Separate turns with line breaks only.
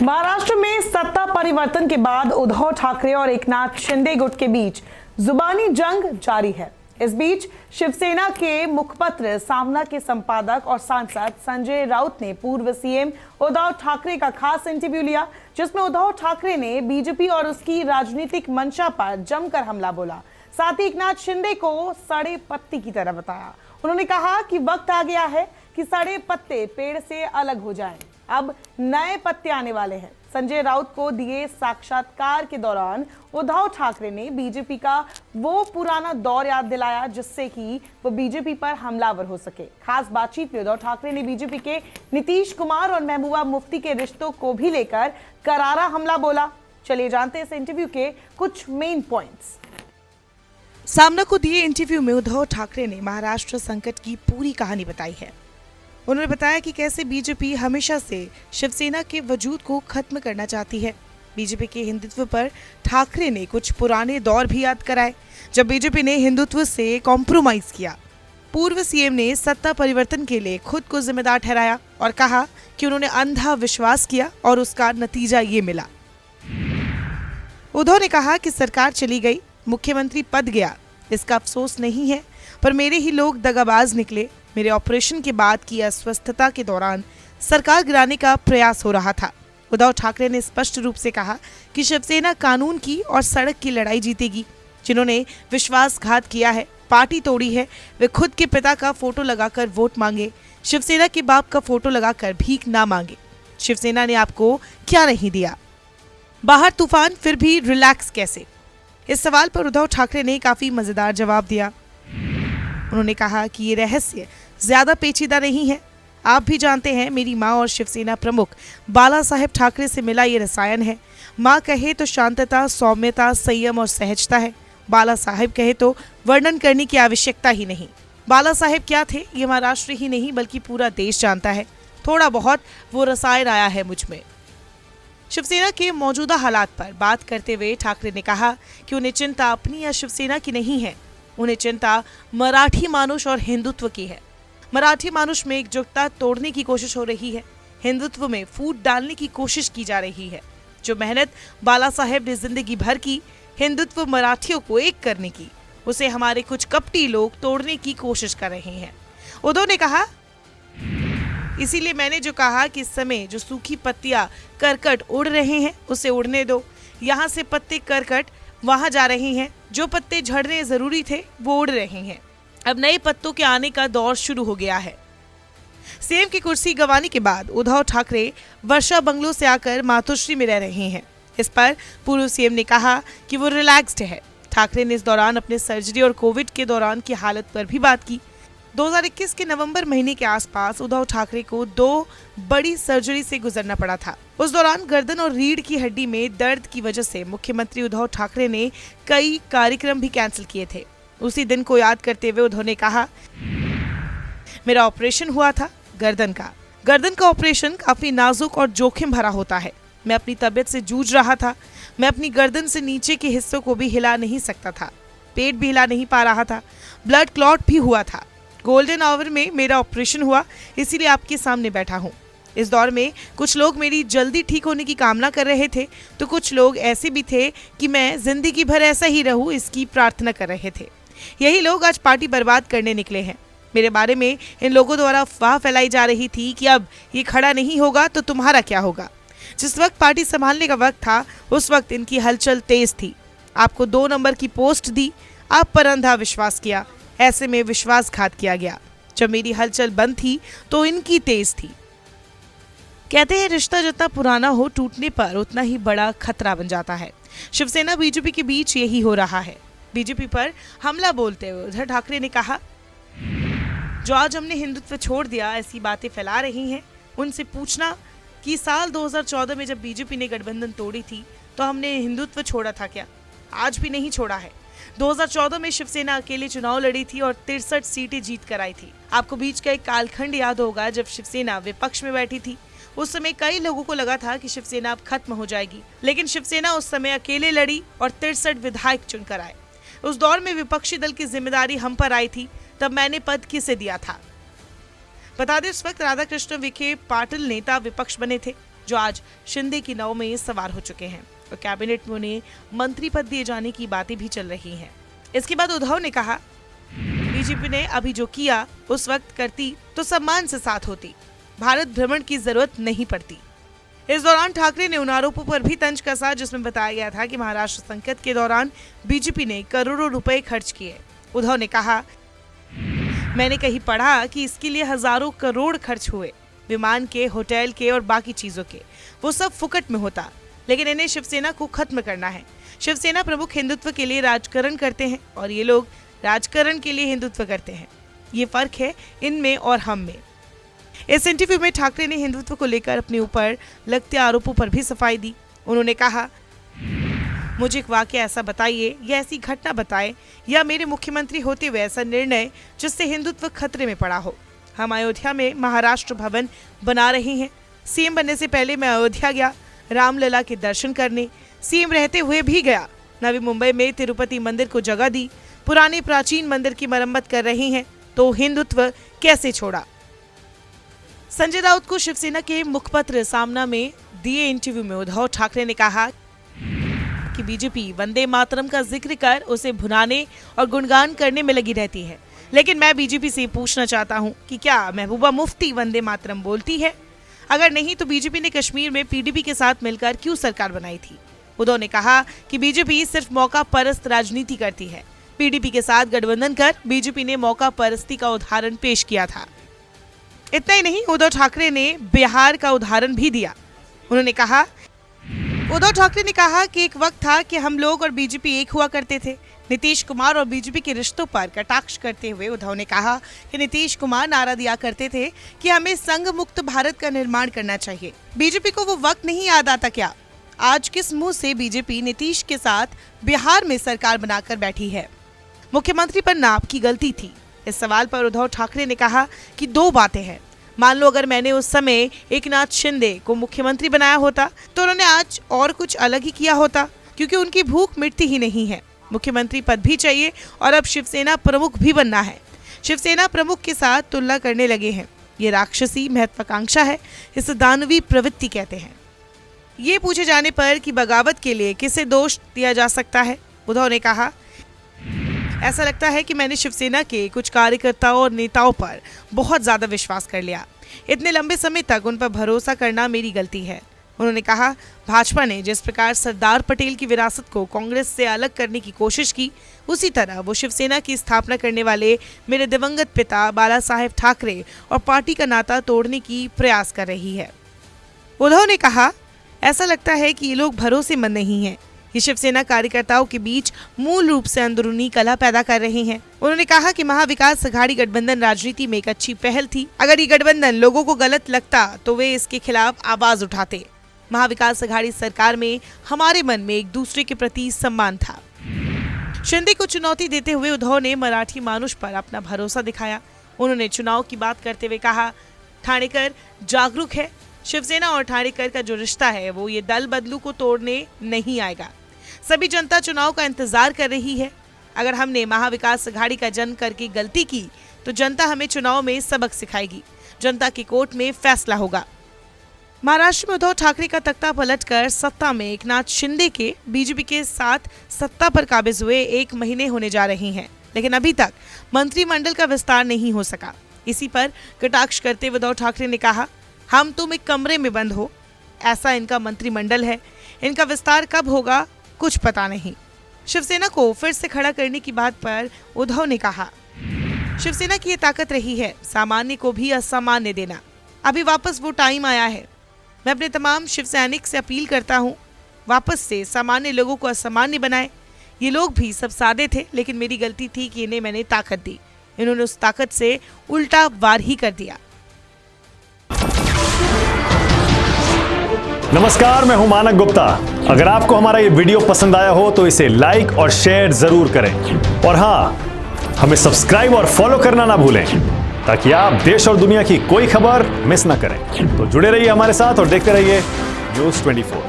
महाराष्ट्र में सत्ता परिवर्तन के बाद उद्धव ठाकरे और एकनाथ शिंदे गुट के बीच जुबानी जंग जारी है। इस बीच शिवसेना के मुखपत्र सामना के संपादक और सांसद संजय राउत ने पूर्व सीएम उद्धव ठाकरे का खास इंटरव्यू लिया, जिसमें उद्धव ठाकरे ने बीजेपी और उसकी राजनीतिक मंशा पर जमकर हमला बोला। साथ ही एकनाथ शिंदे को सड़े पत्ते की तरह बताया। उन्होंने कहा कि वक्त आ गया है कि सड़े पत्ते पेड़ से अलग हो जाएं। अब नए पत्ते आने वाले हैं। संजय राउत को दिए साक्षात्कार के दौरान उद्धव ठाकरे ने बीजेपी का वो पुराना दौर याद दिलाया जिससे कि वो बीजेपी पर हमलावर हो सके। खास बातचीत में उद्धव ठाकरे ने बीजेपी के नीतीश कुमार और महबूबा मुफ्ती के रिश्तों को भी लेकर करारा हमला बोला। चलिए जानते हैं इस इंटरव्यू के कुछ मेन पॉइंट्स।
सामना को दिए इंटरव्यू में उद्धव ठाकरे ने महाराष्ट्र संकट की पूरी कहानी बताई है। उन्होंने बताया कि कैसे बीजेपी हमेशा से शिवसेना के वजूद को खत्म करना चाहती है। बीजेपी के हिंदुत्व पर ठाकरे ने कुछ पुराने दौर भी याद कराए जब बीजेपी ने हिंदुत्व से कॉम्प्रोमाइज किया। पूर्व सीएम ने सत्ता परिवर्तन के लिए खुद को जिम्मेदार ठहराया और कहा कि उन्होंने अंधा विश्वास किया और उसका नतीजा ये मिला। उद्धव ने कहा कि सरकार चली गई, मुख्यमंत्री पद गया, इसका अफसोस नहीं है, पर मेरे ही लोग दगाबाज निकले। मेरे ऑपरेशन के बाद की अस्वस्थता के दौरान सरकार गिराने का प्रयास हो रहा था। उद्धव ठाकरे ने स्पष्ट रूप से कहा कि शिवसेना कानून की और सड़क की लड़ाई जीतेगी। जिन्होंने विश्वासघात किया है, पार्टी तोड़ी है, वे खुद के पिता का फोटो लगाकर वोट मांगे, शिवसेना के बाप का फोटो लगाकर भीख ना मांगे। शिवसेना ने आपको क्या नहीं दिया? बाहर तूफान फिर भी रिलैक्स कैसे? इस सवाल पर उद्धव ठाकरे ने काफी मजेदार जवाब दिया। उन्होंने कहा कि ये रहस्य ज्यादा पेचीदा नहीं है। आप भी जानते हैं, मेरी माँ और शिवसेना प्रमुख बाला साहेब ठाकरे से मिला ये रसायन है। माँ कहे तो शांतता, सौम्यता, संयम और सहजता है। बाला साहेब कहे तो वर्णन करने की आवश्यकता ही नहीं। बाला साहेब क्या थे ये महाराष्ट्र ही नहीं बल्कि पूरा देश जानता है। थोड़ा बहुत वो रसायन आया है मुझ में। शिवसेना के मौजूदा हालात पर बात करते हुए ठाकरे ने कहा कि उन्हें चिंता अपनी या शिवसेना की नहीं है, उन्हें चिंता मराठी मानुष और हिंदुत्व की है। मराठी मानुष में एकजुटता तोड़ने की कोशिश हो रही है, हिंदुत्व में फूट डालने की कोशिश की जा रही है। जो मेहनत बाला साहेब ने जिंदगी भर की हिंदुत्व मराठियों को एक करने की, उसे हमारे कुछ कपटी लोग तोड़ने की कोशिश कर रहे हैं। उद्धव ने कहा, इसीलिए मैंने जो कहा कि इस समय जो सूखी पत्तियां करकट उड़ रहे हैं उसे उड़ने दो। यहाँ से पत्ते करकट वहां जा रहे हैं, जो पत्ते झड़ने जरूरी थे वो उड़ रहे हैं। अब नए पत्तों के आने का दौर शुरू हो गया है। सीएम की कुर्सी गंवाने के बाद उद्धव ठाकरे वर्षा बंगलो से आकर मातोश्री में रह रहे हैं। इस पर पूर्व सीएम ने कहा कि वो रिलैक्स्ड है। ठाकरे ने इस दौरान अपने सर्जरी और कोविड के दौरान की हालत पर भी बात की। 2021 के नवंबर महीने के आसपास उद्धव ठाकरे को 2 बड़ी सर्जरी से गुजरना पड़ा था। उस दौरान गर्दन और रीढ़ की हड्डी में दर्द की वजह से मुख्यमंत्री उद्धव ठाकरे ने कई कार्यक्रम भी कैंसिल किए थे। उसी दिन को याद करते हुए उद्धव ने कहा, मेरा ऑपरेशन हुआ था गर्दन का ऑपरेशन काफी नाजुक और जोखिम भरा होता है। मैं अपनी तबीयत से जूझ रहा था। मैं अपनी गर्दन से नीचे के हिस्सों को भी हिला नहीं सकता था, पेट भी हिला नहीं पा रहा था, ब्लड क्लॉट भी हुआ था। गोल्डन आवर में मेरा ऑपरेशन हुआ, इसीलिए आपके सामने बैठा हूँ। इस दौर में कुछ लोग मेरी जल्दी ठीक होने की कामना कर रहे थे, तो कुछ लोग ऐसे भी थे कि मैं जिंदगी भर ऐसा ही रहूं इसकी प्रार्थना कर रहे थे। यही लोग आज पार्टी बर्बाद करने निकले हैं। मेरे बारे में इन लोगों द्वारा अफवाह फैलाई जा रही थी कि अब ये खड़ा नहीं होगा तो तुम्हारा क्या होगा। जिस वक्त पार्टी संभालने का वक्त था उस वक्त इनकी हलचल तेज थी। आपको 2 नंबर की पोस्ट दी, आप पर अंधा विश्वास किया, ऐसे में विश्वासघात किया गया। जब मेरी हलचल बंद थी तो इनकी तेज थी। कहते हैं रिश्ता जितना पुराना हो, टूटने पर उतना ही बड़ा खतरा बन जाता है। शिवसेना बीजेपी के बीच यही हो रहा है। बीजेपी पर हमला बोलते हुए उद्धव ठाकरे ने कहा, जो आज हमने हिंदुत्व छोड़ दिया ऐसी बातें फैला रही हैं, उनसे पूछना कि साल 2014 में जब बीजेपी ने गठबंधन तोड़ी थी तो हमने हिंदुत्व छोड़ा था क्या? आज भी नहीं छोड़ा है। 2014 में शिवसेना अकेले चुनाव लड़ी थी और 63 सीटें जीत कर आई थी। आपको बीच का एक कालखंड याद होगा जब शिवसेना विपक्ष में बैठी थी। उस समय कई लोगों को लगा था कि शिवसेना अब खत्म हो जाएगी, लेकिन शिवसेना उस समय अकेले लड़ी और 63 विधायक चुनकर आए। उस दौर में विपक्षी दल की जिम्मेदारी हम पर आई थी, तब मैंने पद किसे दिया था? बता दें, उस वक्त राधाकृष्ण विखे पाटिल नेता विपक्ष बने थे। जो आज शिंदे की नाव में सवार हो चुके हैं और कैबिनेट में उन्हें मंत्री पद दिए जाने की बातें भी चल रही हैं। इसके बाद उद्धव ने कहा, बीजेपी ने अभी जो किया उस वक्त करती तो सम्मान से साथ होती, भारत भ्रमण की जरूरत नहीं पड़ती। इस दौरान ठाकरे ने उन आरोपों पर भी तंज कसा जिसमें बताया गया था कि महाराष्ट्र संकट के दौरान बीजेपी ने करोड़ों रुपए खर्च किए। उद्धव ने कहा, मैंने कहीं पढ़ा कि इसके लिए हजारों करोड़ खर्च हुए, विमान के, होटल के और बाकी चीजों के, वो सब फुकट में होता, लेकिन इन्हें शिवसेना को खत्म करना है। शिवसेना प्रमुख हिंदुत्व के लिए राजकारण करते हैं और ये लोग राजकारण के लिए हिंदुत्व करते हैं। ये फर्क है इनमें और हम में। इस इंटरव्यू में ठाकरे ने हिंदुत्व को लेकर अपने ऊपर लगते आरोपों पर भी सफाई दी। उन्होंने कहा, मुझे एक वाकया ऐसा बताइए या ऐसी घटना बताएं या मेरे मुख्यमंत्री होते हुए ऐसा निर्णय जिससे हिंदुत्व खतरे में पड़ा हो। हम अयोध्या में महाराष्ट्र भवन बना रहे हैं। सीएम बनने से पहले मैं अयोध्या गया रामलला के दर्शन करने, सीएम रहते हुए भी गया। नवी मुंबई में तिरुपति मंदिर को जगह दी, पुराने प्राचीन मंदिर की मरम्मत कर रहे हैं, तो हिंदुत्व कैसे छोड़ा। संजय राउत को शिवसेना के मुखपत्र सामना में दिए इंटरव्यू में उद्धव ठाकरे ने कहा कि बीजेपी वंदे मातरम का जिक्र कर उसे भुनाने और गुणगान करने में लगी रहती है, लेकिन मैं बीजेपी से पूछना चाहता हूं कि क्या महबूबा मुफ्ती वंदे मातरम बोलती है? अगर नहीं तो बीजेपी ने कश्मीर में पीडीपी के साथ मिलकर क्यों सरकार बनाई थी? उद्धव ने कहा कि बीजेपी सिर्फ मौका परस्त राजनीति करती है। पीडीपी के साथ गठबंधन कर बीजेपी ने मौका परस्ती का उदाहरण पेश किया था। इतना ही नहीं, उद्धव ठाकरे ने बिहार का उदाहरण भी दिया। उद्धव ठाकरे ने कहा कि एक वक्त था कि हम लोग और बीजेपी एक हुआ करते थे। नीतीश कुमार और बीजेपी के रिश्तों पर कटाक्ष करते हुए उद्धव ने कहा कि नीतीश कुमार नारा दिया करते थे कि हमें संघ मुक्त भारत का निर्माण करना चाहिए। बीजेपी को वो वक्त नहीं याद आता क्या? आज किस मुंह से बीजेपी नीतीश के साथ बिहार में सरकार बनाकर बैठी है? मुख्यमंत्री पर नाप की गलती थी। इस सवाल पर उद्धव ठाकरे ने कहा कि दो बातें हैं। मान लो अगर मैंने उस समय एकनाथ शिंदे को मुख्यमंत्री बनाया होता तो उन्होंने आज और कुछ अलग ही किया होता, क्योंकि उनकी भूख मिटती ही नहीं है। मुख्यमंत्री पद भी चाहिए और अब शिवसेना प्रमुख भी बनना है। शिवसेना प्रमुख के साथ तुलना करने लगे हैं। ये राक्षसी महत्वाकांक्षा है, इसे दानवी प्रवृत्ति कहते हैं। ये पूछे जाने पर कि बगावत के लिए किसे दोष दिया जा सकता है, उद्धव ने कहा, ऐसा लगता है कि मैंने शिवसेना के कुछ कार्यकर्ताओं और नेताओं पर बहुत ज्यादा विश्वास कर लिया। इतने लंबे समय तक उन पर भरोसा करना मेरी गलती है। उन्होंने कहा, भाजपा ने जिस प्रकार सरदार पटेल की विरासत को कांग्रेस से अलग करने की कोशिश की, उसी तरह वो शिवसेना की स्थापना करने वाले मेरे दिवंगत पिता बाला साहेब ठाकरे और पार्टी का नाता तोड़ने की प्रयास कर रही है। उद्धव ने कहा, ऐसा लगता है कि ये लोग भरोसेमंद नहीं हैं। ये शिवसेना कार्यकर्ताओं के बीच मूल रूप से अंदरूनी कलह पैदा कर रहे हैं। उन्होंने कहा कि महाविकास अघाड़ी गठबंधन राजनीति में एक अच्छी पहल थी। अगर ये गठबंधन लोगों को गलत लगता तो वे इसके खिलाफ आवाज उठाते। महाविकास अघाड़ी सरकार में हमारे मन में एक दूसरे के प्रति सम्मान था। शिंदे को चुनौती देते हुए उद्धव ने मराठी मानुष पर अपना भरोसा दिखाया। उन्होंने चुनाव की बात करते हुए कहा, ठाणेकर जागरूक है। शिवसेना और ठाणेकर का जो रिश्ता है वो ये दल बदलू को तोड़ने नहीं आएगा। सभी जनता चुनाव का इंतजार कर रही है। अगर हमने महाविकास अघाड़ी का जन्म करके गलती की तो जनता हमें चुनाव में सबक सिखाएगी। जनता की कोर्ट में फैसला होगा। महाराष्ट्र में उद्धव ठाकरे का तख्ता पलटकर सत्ता में एकनाथ शिंदे के बीजेपी के साथ सत्ता पर काबिज हुए 1 महीने होने जा रहे हैं, लेकिन अभी तक मंत्रिमंडल का विस्तार नहीं हो सका। इसी पर कटाक्ष करते हुए उद्धव ठाकरे ने कहा, हम तुम एक कमरे में बंद हो, ऐसा इनका मंत्रिमंडल है, इनका विस्तार कब होगा कुछ पता नहीं। शिवसेना को फिर से खड़ा करने की बात पर उद्धव ने कहा, शिवसेना की ये ताकत रही है सामान्य को भी असामान्य देना। अभी वापस वो टाइम आया है। मैं अपने तमाम शिव सैनिक से अपील करता हूँ, वापस से सामान्य लोगों को असामान्य बनाए। ये लोग भी सब सादे थे, लेकिन मेरी गलती थी कि इन्हें मैंने ताकत दी। इन्होंने उस ताकत से उल्टा वार ही कर दिया।
नमस्कार, मैं हूं मानक गुप्ता। अगर आपको हमारा ये वीडियो पसंद आया हो तो इसे लाइक और शेयर जरूर करें, और हाँ, हमें सब्सक्राइब और फॉलो करना ना भूलें ताकि आप देश और दुनिया की कोई खबर मिस ना करें। तो जुड़े रहिए हमारे साथ और देखते रहिए न्यूज़ 24।